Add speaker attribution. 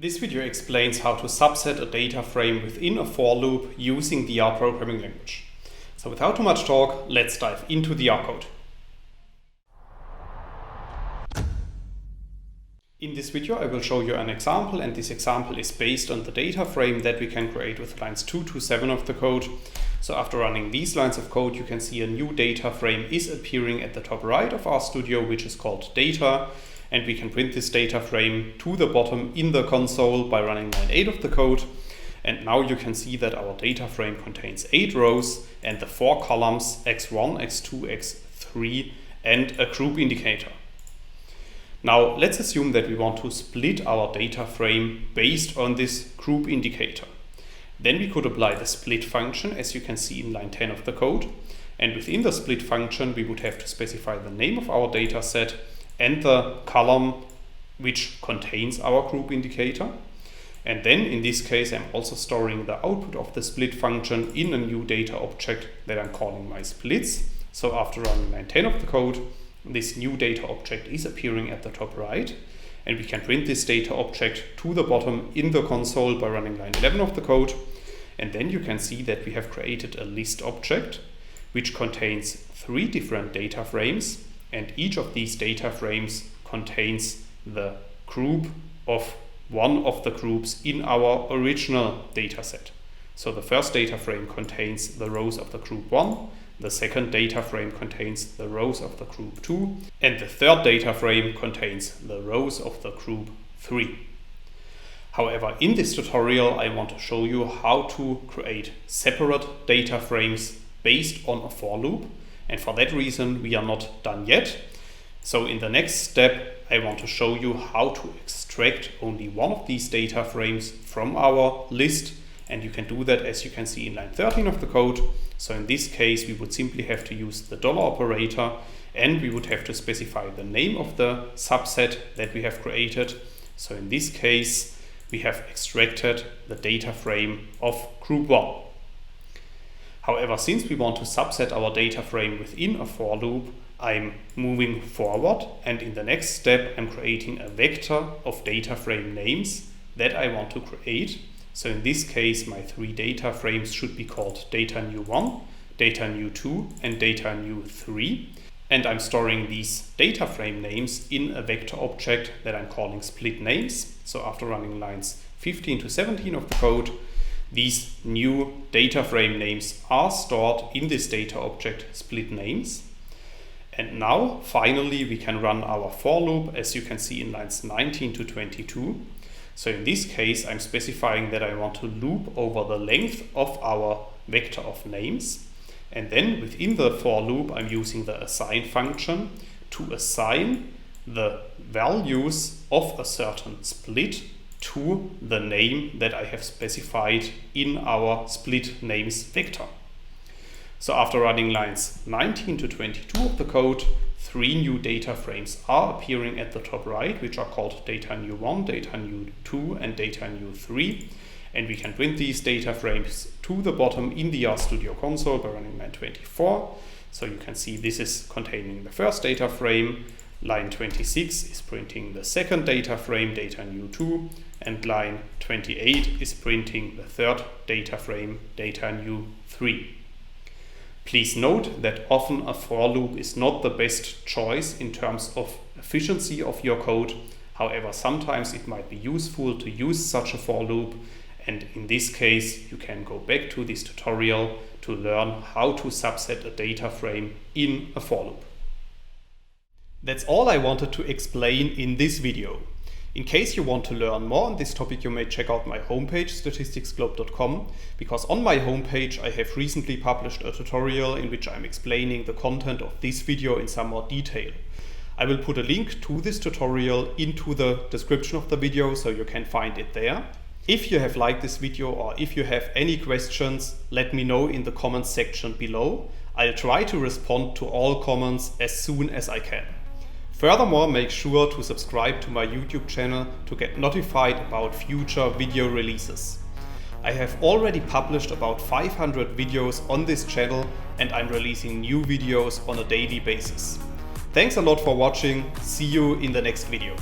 Speaker 1: This video explains how to subset a data frame within a for loop using the R programming language. So without too much talk, let's dive into the R code. In this video I will show you an example, and this example is based on the data frame that we can create with lines 2 to 7 of the code. So after running these lines of code, you can see a new data frame is appearing at the top right of RStudio, which is called data. And we can print this data frame to the bottom in the console by running line 8 of the code. And now you can see that our data frame contains 8 rows and the 4 columns x1, x2, x3 and a group indicator. Now let's assume that we want to split our data frame based on this group indicator. Then we could apply the split function, as you can see in line 10 of the code. And within the split function, we would have to specify the name of our data set and the column which contains our group indicator. And then in this case, I'm also storing the output of the split function in a new data object that I'm calling my splits. So after running line 10 of the code, this new data object is appearing at the top right, and we can print this data object to the bottom in the console by running line 11 of the code. And then you can see that we have created a list object which contains 3 different data frames, and each of these data frames contains the group of one of the groups in our original data set. So the first data frame contains the rows of the group 1, the second data frame contains the rows of the group 2, and the third data frame contains the rows of the group 3. However, in this tutorial I want to show you how to create separate data frames based on a for loop, and for that reason we are not done yet. So in the next step I want to show you how to extract only one of these data frames from our list, and you can do that as you can see in line 13 of the code. So in this case we would simply have to use the dollar operator, and we would have to specify the name of the subset that we have created. So in this case we have extracted the data frame of group 1. However, since we want to subset our data frame within a for loop, I'm moving forward, and in the next step I'm creating a vector of data frame names that I want to create. So in this case my 3 data frames should be called data new 1, data new 2 and data new 3. And I'm storing these data frame names in a vector object that I'm calling split names. So after running lines 15 to 17 of the code, these new data frame names are stored in this data object split names. And now finally we can run our for loop, as you can see in lines 19 to 22. So in this case I'm specifying that I want to loop over the length of our vector of names. And then within the for loop I'm using the assign function to assign the values of a certain split to the name that I have specified in our split names vector. So after running lines 19 to 22 of the code, 3 new data frames are appearing at the top right, which are called data new 1, data new 2 and data new 3. And we can print these data frames to the bottom in the RStudio console by running line 24. So you can see this is containing the first data frame. Line 26 is printing the second data frame, data new 2, and line 28 is printing the third data frame, data new 3. Please note that often a for loop is not the best choice in terms of efficiency of your code. However, sometimes it might be useful to use such a for loop, and in this case you can go back to this tutorial to learn how to subset a data frame in a for loop. That's all I wanted to explain in this video. In case you want to learn more on this topic, you may check out my homepage statisticsglobe.com, because on my homepage I have recently published a tutorial in which I'm explaining the content of this video in some more detail. I will put a link to this tutorial into the description of the video so you can find it there. If you have liked this video or if you have any questions, let me know in the comments section below. I'll try to respond to all comments as soon as I can. Furthermore, make sure to subscribe to my YouTube channel to get notified about future video releases. I have already published about 500 videos on this channel, and I'm releasing new videos on a daily basis. Thanks a lot for watching. See you in the next video.